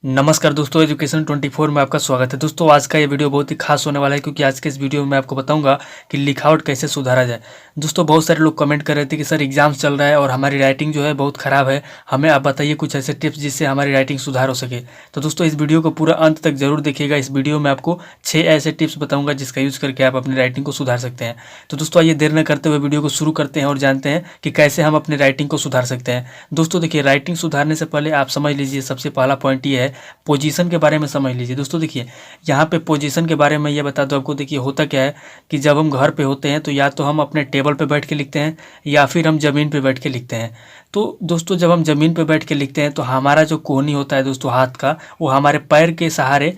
नमस्कार दोस्तों, एजुकेशन 24 में आपका स्वागत है। दोस्तों आज का ये वीडियो बहुत ही खास होने वाला है क्योंकि आज के इस वीडियो में मैं आपको बताऊंगा कि लिखावट कैसे सुधारा जाए। दोस्तों बहुत सारे लोग कमेंट कर रहे थे कि सर एग्जाम्स चल रहा है और हमारी राइटिंग जो है बहुत ख़राब है, हमें आप बताइए कुछ ऐसे टिप्स जिससे हमारी राइटिंग सुधार हो सके। तो दोस्तों इस वीडियो को पूरा अंत तक जरूर देखिएगा। इस वीडियो में आपको 6 ऐसे टिप्स बताऊँगा जिसका यूज़ करके आप अपनी राइटिंग को सुधार सकते हैं। तो दोस्तों आइए देर न करते हुए वीडियो को शुरू करते हैं और जानते हैं कि कैसे हम अपनी राइटिंग को सुधार सकते हैं। दोस्तों देखिए, राइटिंग सुधारने से पहले आप समझ लीजिए, सबसे पहला पॉइंट ये है, पोजीशन के बारे में समझ लीजिए। दोस्तों देखिए, यहाँ पे पोजीशन के बारे में ये बता दो आपको। देखिए होता क्या है कि जब हम घर पे होते हैं तो या तो हम अपने टेबल पे बैठ के लिखते हैं या फिर हम ज़मीन पे बैठ के लिखते हैं। तो दोस्तों जब हम ज़मीन पे बैठ के लिखते हैं तो हमारा जो कोहनी होता है दोस्तों हाथ का, वो हमारे पैर के सहारे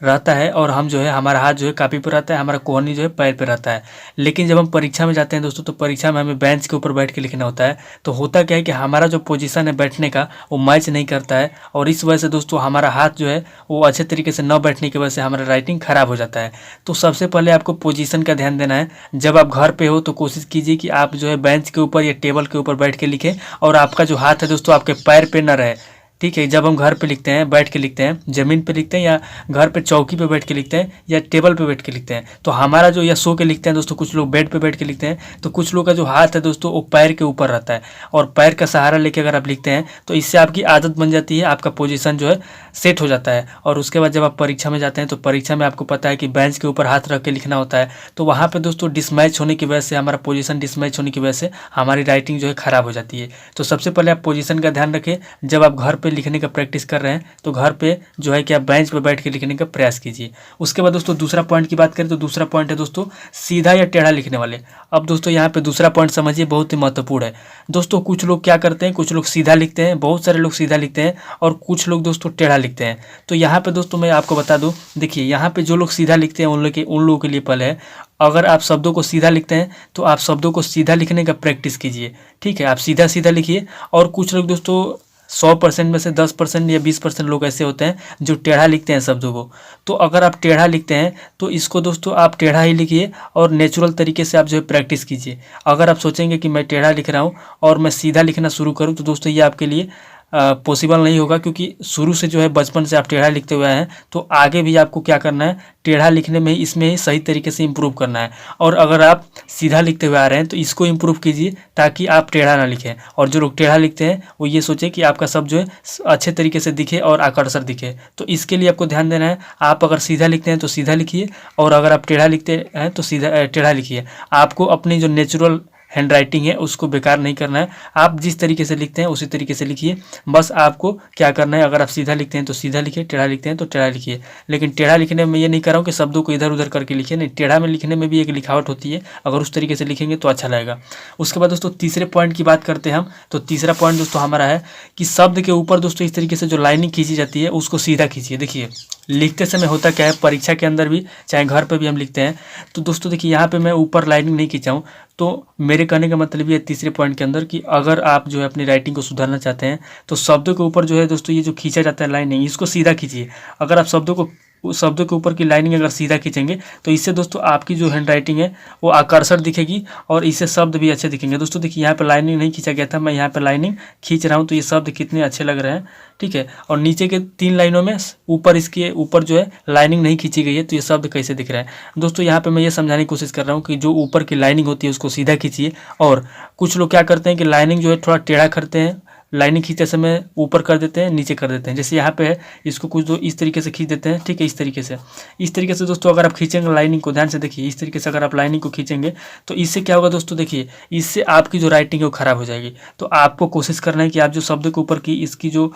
रहता है और हम जो है, हमारा हाथ जो है कापी पर रहता है, हमारा कोहनी जो है पैर पे रहता है। लेकिन जब हम परीक्षा में जाते हैं दोस्तों, तो परीक्षा में हमें बेंच के ऊपर बैठ के लिखना होता है। तो होता क्या है कि हमारा जो पोजीशन है बैठने का, वो मैच नहीं करता है और इस वजह से दोस्तों हमारा हाथ जो है वो अच्छे तरीके से न बैठने की वजह से हमारा राइटिंग ख़राब हो जाता है। तो सबसे पहले आपको पोजीशन का ध्यान देना है। जब आप घर पे हो तो कोशिश कीजिए कि आप जो है बेंच के ऊपर या टेबल के ऊपर बैठ के लिखें और आपका जो हाथ है दोस्तों आपके पैर पे न रहे। ठीक है, जब हम घर पे लिखते हैं, बैठ के लिखते हैं, ज़मीन पे लिखते हैं या घर पे चौकी पे बैठ के लिखते हैं या टेबल पे बैठ के लिखते हैं, तो हमारा जो, या सो के लिखते हैं दोस्तों, कुछ लोग बेड पे बैठ के लिखते हैं, तो कुछ लोग का जो हाथ है दोस्तों वो पैर के ऊपर रहता है और पैर का सहारा लेके अगर आप लिखते हैं तो इससे आपकी आदत बन जाती है, आपका पोजीशन जो है सेट हो जाता है। और उसके बाद जब आप परीक्षा में जाते हैं तो परीक्षा में आपको पता है कि बेंच के ऊपर हाथ रख के लिखना होता है, तो वहाँ पर दोस्तों डिसमैच होने की वजह से, हमारा पोजीशन डिसमैच होने की वजह से हमारी राइटिंग जो है ख़राब हो जाती है। तो सबसे पहले आप पोजीशन का ध्यान रखें। जब आप घर पे लिखने का प्रैक्टिस कर रहे हैं तो घर पे जो है कि आप बेंच पे बैठ के लिखने का प्रयास कीजिए। उसके बाद दोस्तों दूसरा पॉइंट की बात करें तो दूसरा पॉइंट है दोस्तों सीधा या टेढ़ा लिखने वाले। अब दोस्तों यहाँ पे दूसरा पॉइंट समझिए, बहुत ही महत्वपूर्ण है। दोस्तों कुछ लोग क्या करते हैं, कुछ लोग सीधा लिखते हैं, बहुत सारे लोग सीधा लिखते हैं और कुछ लोग दोस्तों टेढ़ा लिखते हैं। तो यहाँ पे दोस्तों मैं आपको बता दूं, देखिए यहाँ पे जो लोग सीधा लिखते हैं उन लोगों के लिए पहले है, अगर आप शब्दों को सीधा लिखते हैं तो आप शब्दों को सीधा लिखने का प्रैक्टिस कीजिए। ठीक है, आप सीधा सीधा लिखिए। और कुछ लोग दोस्तों 100% में से 10% या 20% लोग ऐसे होते हैं जो टेढ़ा लिखते हैं शब्दों को। तो अगर आप टेढ़ा लिखते हैं तो इसको दोस्तों आप टेढ़ा ही लिखिए और नेचुरल तरीके से आप जो है प्रैक्टिस कीजिए। अगर आप सोचेंगे कि मैं टेढ़ा लिख रहा हूँ और मैं सीधा लिखना शुरू करूँ तो दोस्तों ये आपके लिए पॉसिबल नहीं होगा, क्योंकि शुरू से जो है बचपन से आप टेढ़ा लिखते हुए हैं, तो आगे भी आपको क्या करना है, टेढ़ा लिखने में ही, इसमें ही सही तरीके से इम्प्रूव करना है। और अगर आप सीधा लिखते हुए आ रहे हैं तो इसको इम्प्रूव कीजिए ताकि आप टेढ़ा ना लिखें। और जो लोग टेढ़ा लिखते हैं वो ये सोचें कि आपका शब्द जो है अच्छे तरीके से दिखे और आकर्षक दिखे। तो इसके लिए आपको ध्यान देना है, आप अगर सीधा लिखते हैं तो सीधा लिखिए और अगर आप टेढ़ा लिखते हैं तो सीधा टेढ़ा लिखिए। आपको अपनी जो नेचुरल हैंड राइटिंग है उसको बेकार नहीं करना है। आप जिस तरीके से लिखते हैं उसी तरीके से लिखिए। बस आपको क्या करना है, अगर आप सीधा लिखते हैं तो सीधा लिखिए, टेढ़ा लिखते हैं तो टेढ़ा लिखिए। लेकिन टेढ़ा लिखने में ये नहीं कर रहा हूँ कि शब्दों को इधर उधर करके लिखिए, नहीं, टेढ़ा में लिखने में भी एक लिखावट होती है, अगर उस तरीके से लिखेंगे तो अच्छा लगेगा। उसके बाद दोस्तों तीसरे पॉइंट की बात करते हैं हम। तो तीसरा पॉइंट दोस्तों हमारा है कि शब्द के ऊपर दोस्तों इस तरीके से जो लाइनिंग खींची जाती है उसको सीधा खींचिए। देखिए लिखते समय होता क्या है, परीक्षा के अंदर भी चाहे घर पे भी हम लिखते हैं, तो दोस्तों देखिए यहाँ पे मैं ऊपर लाइनिंग नहीं खींचाऊँ। तो मेरे कहने का मतलब ये तीसरे पॉइंट के अंदर कि अगर आप जो है अपनी राइटिंग को सुधारना चाहते हैं तो शब्दों के ऊपर जो है दोस्तों ये जो खींचा जाता है लाइनिंग, इसको सीधा खींचिए। अगर आप शब्दों के ऊपर की लाइनिंग अगर सीधा खींचेंगे तो इससे दोस्तों आपकी जो हैंड राइटिंग है वो आकर्षक दिखेगी और इससे शब्द भी अच्छे दिखेंगे। दोस्तों देखिए यहाँ पे लाइनिंग नहीं खींचा गया था, मैं यहाँ पे लाइनिंग खींच रहा हूँ, तो ये शब्द कितने अच्छे लग रहे हैं। ठीक है, और नीचे के 3 लाइनों में ऊपर, इसके ऊपर जो है लाइनिंग नहीं खींची गई है, तो ये शब्द कैसे दिख रहा है। दोस्तों यहाँ पे मैं ये समझाने की कोशिश कर रहा हूँ कि जो ऊपर की लाइनिंग होती है उसको सीधा खींचिए। और कुछ लोग क्या करते हैं कि लाइनिंग जो है थोड़ा टेढ़ा करते हैं, लाइनिंग खींचते समय ऊपर कर देते हैं, नीचे कर देते हैं। जैसे यहाँ पे है, इसको कुछ दो इस तरीके से खींच देते हैं। ठीक है, इस तरीके से दोस्तों अगर आप खींचेंगे लाइनिंग को, ध्यान से देखिए, इस तरीके से अगर आप लाइनिंग को खींचेंगे तो इससे क्या होगा दोस्तों, देखिए इससे आपकी जो राइटिंग है वो खराब हो जाएगी। तो आपको कोशिश करना है कि आप जो शब्द के ऊपर की इसकी जो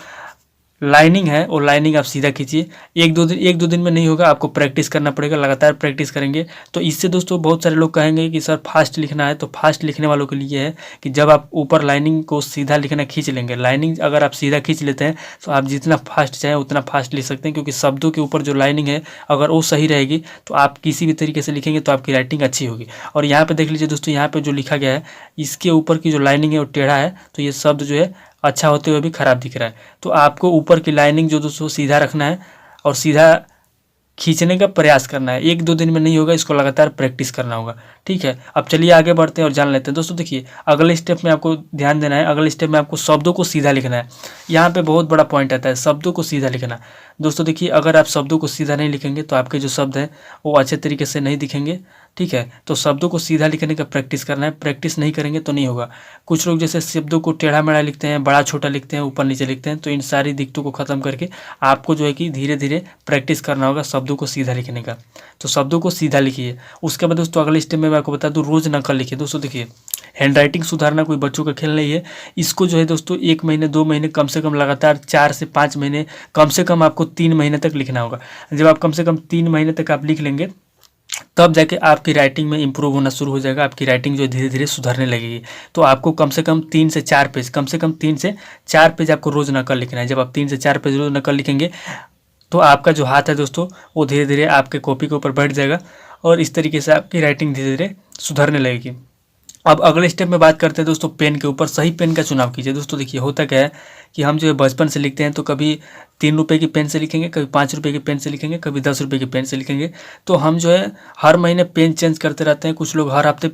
लाइनिंग है वो लाइनिंग आप सीधा खींचिए। एक दो दिन में नहीं होगा, आपको प्रैक्टिस करना पड़ेगा, लगातार प्रैक्टिस करेंगे तो इससे दोस्तों बहुत सारे लोग कहेंगे कि सर फास्ट लिखना है। तो फास्ट लिखने वालों के लिए है कि जब आप ऊपर लाइनिंग को सीधा लिखना खींच लेंगे, लाइनिंग अगर आप सीधा खींच लेते हैं तो आप जितना फास्ट चाहें उतना फास्ट लिख सकते हैं, क्योंकि शब्दों के ऊपर जो लाइनिंग है अगर वो सही रहेगी तो आप किसी भी तरीके से लिखेंगे तो आपकी राइटिंग अच्छी होगी। और यहाँ पर देख लीजिए दोस्तों, यहाँ पर जो लिखा गया है इसके ऊपर की जो लाइनिंग है वो टेढ़ा है, तो ये शब्द जो है अच्छा होते हुए भी खराब दिख रहा है। तो आपको ऊपर की लाइनिंग जो दोस्तों सीधा रखना है और सीधा खींचने का प्रयास करना है। 1-2 दिन में नहीं होगा, इसको लगातार प्रैक्टिस करना होगा। ठीक है, अब चलिए आगे बढ़ते हैं और जान लेते हैं। दोस्तों देखिए अगले स्टेप में आपको ध्यान देना है, अगले स्टेप में आपको शब्दों को सीधा लिखना है। यहाँ पे बहुत बड़ा पॉइंट आता है, शब्दों को सीधा लिखना। दोस्तों देखिए, अगर आप शब्दों को सीधा नहीं लिखेंगे तो आपके जो शब्द हैं वो अच्छे तरीके से नहीं दिखेंगे, ठीक है। तो शब्दों को सीधा लिखने का प्रैक्टिस करना है, प्रैक्टिस नहीं करेंगे तो नहीं होगा। कुछ लोग जैसे शब्दों को टेढ़ा मेढ़ा लिखते हैं, बड़ा छोटा लिखते हैं, ऊपर नीचे लिखते हैं, तो इन सारी दिक्कतों को ख़त्म करके आपको जो है कि धीरे धीरे प्रैक्टिस करना होगा शब्दों को सीधा लिखने का। तो शब्दों को सीधा लिखिए। उसके बाद दोस्तों अगले स्टेप में मैं आपको बता दूँ, रोज़ नकल लिखिए। दोस्तों देखिए, हैंड राइटिंग सुधारना कोई बच्चों का खेल नहीं है। इसको जो है दोस्तों 1 महीने 2 महीने कम से कम लगातार 4 से 5 महीने, कम से कम आपको 3 महीने तक लिखना होगा। जब आप कम से कम 3 महीने तक आप लिख लेंगे तब जाके आपकी राइटिंग में इम्प्रूव होना शुरू हो जाएगा। आपकी राइटिंग जो धीरे धीरे सुधरने लगेगी। तो आपको कम से कम 3 से 4 पेज, कम से कम 3 से 4 पेज आपको रोज़ नकल लिखना है। जब आप 3 से 4 पेज रोज़ नकल लिखेंगे तो आपका जो हाथ है दोस्तों वो धीरे धीरे आपके कॉपी के ऊपर बैठ जाएगा और इस तरीके से आपकी राइटिंग धीरे धीरे सुधरने लगेगी। अब अगले स्टेप में बात करते हैं दोस्तों पेन के ऊपर। सही पेन का चुनाव कीजिए। दोस्तों देखिए, होता क्या है कि हम जो है बचपन से लिखते हैं तो कभी 3 रुपये की पेन से लिखेंगे, कभी 5 रुपये की पेन से लिखेंगे, कभी 10 रुपये की पेन से लिखेंगे। तो हम जो है हर महीने पेन चेंज करते रहते हैं। कुछ लोग हर हफ्ते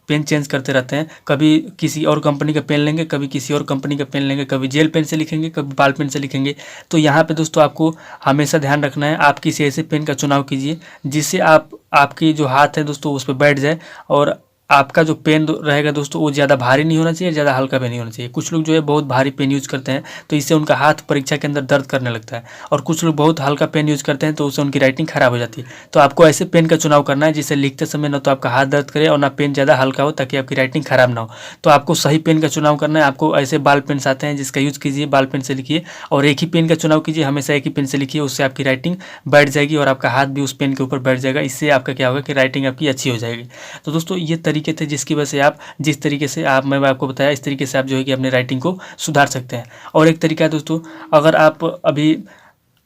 पेन चेंज करते रहते हैं। कभी किसी और कंपनी का पेन लेंगे, कभी किसी और कंपनी का पेन लेंगे, कभी जेल पेन से लिखेंगे, कभी बाल पेन से लिखेंगे। तो यहाँ पे दोस्तों आपको हमेशा ध्यान रखना है, आप किसी ऐसे पेन का चुनाव कीजिए जिससे आपकी जो हाथ है दोस्तों उस पर बैठ जाए और आपका जो पेन रहेगा दोस्तों वो ज़्यादा भारी नहीं होना चाहिए, ज़्यादा हल्का भी नहीं होना चाहिए। कुछ लोग जो है बहुत भारी पेन यूज़ करते हैं तो इससे उनका हाथ परीक्षा के अंदर दर्द करने लगता है, और कुछ लोग बहुत हल्का पेन यूज़ करते हैं तो उससे उनकी राइटिंग खराब हो जाती है। तो आपको ऐसे पेन का चुनाव करना है जिससे लिखते समय ना तो आपका हाथ दर्द करे और ना पेन ज़्यादा हल्का हो, ताकि आपकी राइटिंग खराब ना हो। तो आपको सही पेन का चुनाव करना है। आपको ऐसे बाल पेन्स आते हैं जिसका यूज़ कीजिए, बाल पेन से लिखिए और एक ही पेन का चुनाव कीजिए। हमेशा एक ही पेन से लिखिए, उससे आपकी राइटिंग बैठ जाएगी और आपका हाथ भी उस पेन के ऊपर बैठ जाएगा। इससे आपका क्या होगा कि राइटिंग आपकी अच्छी हो जाएगी। तो दोस्तों ये तरीके थे जिसकी वजह से आप जिस तरीके से मैं आपको बताया इस तरीके से आप जो है कि अपने राइटिंग को सुधार सकते हैं। और एक तरीका है दोस्तों, अगर आप अभी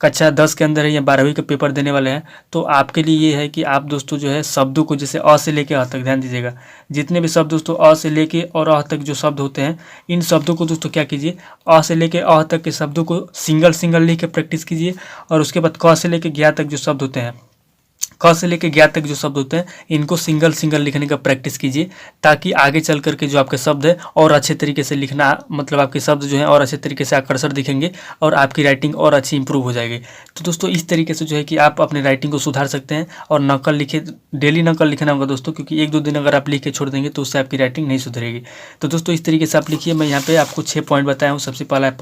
कक्षा 10 के अंदर है या 12वीं का पेपर देने वाले हैं तो आपके लिए ये है कि आप दोस्तों जो है शब्दों को जैसे अ से लेकर अ तक, ध्यान दीजिएगा, जितने भी शब्द दोस्तों अ से लेके और अ तक जो शब्द होते हैं, इन शब्दों को दोस्तों क्या कीजिए, अ से लेके अ तक के शब्दों को सिंगल सिंगल लिख के प्रैक्टिस कीजिए। और उसके बाद क से लेके ज्ञ तक जो शब्द होते हैं, क से लेके ज्ञ तक जो शब्द होते हैं, इनको सिंगल सिंगल लिखने का प्रैक्टिस कीजिए, ताकि आगे चल करके जो आपके शब्द है और अच्छे तरीके से लिखना, मतलब आपके शब्द जो हैं और अच्छे तरीके से आकर्षक दिखेंगे और आपकी राइटिंग और अच्छी इंप्रूव हो जाएगी। तो दोस्तों इस तरीके से जो है कि आप अपनी राइटिंग को सुधार सकते हैं। और नकल लिखे, डेली नकल लिखना होगा दोस्तों, क्योंकि 1-2 दिन अगर आप लिख के छोड़ देंगे तो उससे आपकी राइटिंग नहीं सुधरेगी। तो दोस्तों इस तरीके से आप लिखिए। मैं यहाँ पे आपको 6 पॉइंट बताया हूँ। सबसे पहला है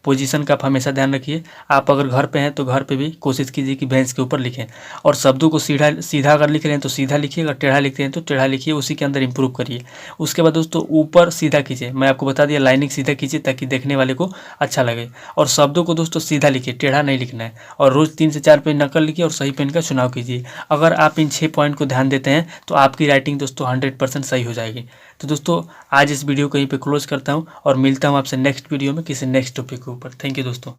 पोजीशन का आप हमेशा ध्यान रखिए। आप अगर घर पे हैं तो घर पे भी कोशिश कीजिए कि बेंच के ऊपर लिखें। और शब्दों को सीधा अगर लिख रहे हैं तो सीधा लिखिए, अगर टेढ़ा लिखते हैं तो टेढ़ा लिखिए, उसी के अंदर इंप्रूव करिए। उसके बाद दोस्तों ऊपर सीधा कीजिए, मैं आपको बता दिया लाइनिंग सीधा कीजिए ताकि देखने वाले को अच्छा लगे। और शब्दों को दोस्तों सीधा लिखिए, टेढ़ा नहीं लिखना है। और रोज़ 3 से 4 पेज नकल लिखिए और सही पेन का चुनाव कीजिए। अगर आप इन 6 पॉइंट को ध्यान देते हैं तो आपकी राइटिंग दोस्तों 100% सही हो जाएगी। तो दोस्तों आज इस वीडियो को यहीं पे क्लोज करता हूँ और मिलता हूँ आपसे नेक्स्ट वीडियो में किसी नेक्स्ट टॉपिक के ऊपर। थैंक यू दोस्तों।